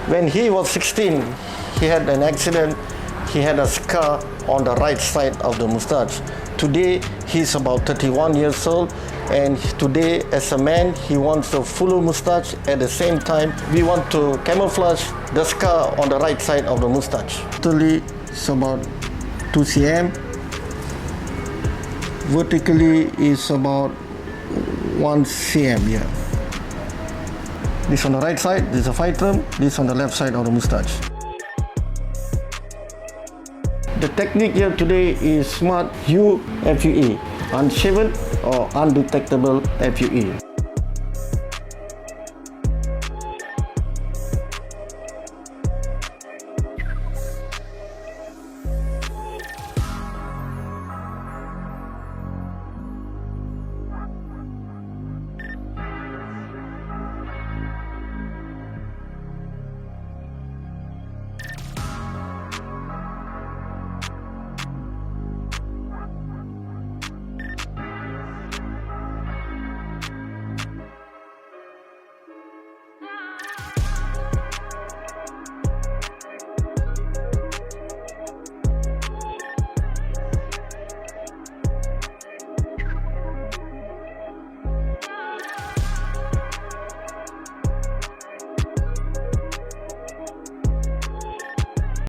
When he was 16, he had an accident. He had a scar on the right side of the mustache. Today, he's about 31 years old, and today, as a man, he wants a full mustache. At the same time, we want to camouflage the scar on the right side of the mustache. Totally, it's about 2 cm. Vertically is about 1 cm here. This on the right side, this is a phytrum, this on the left side of the mustache. The technique here today is smart UFUE, unshaven or undetectable FUE.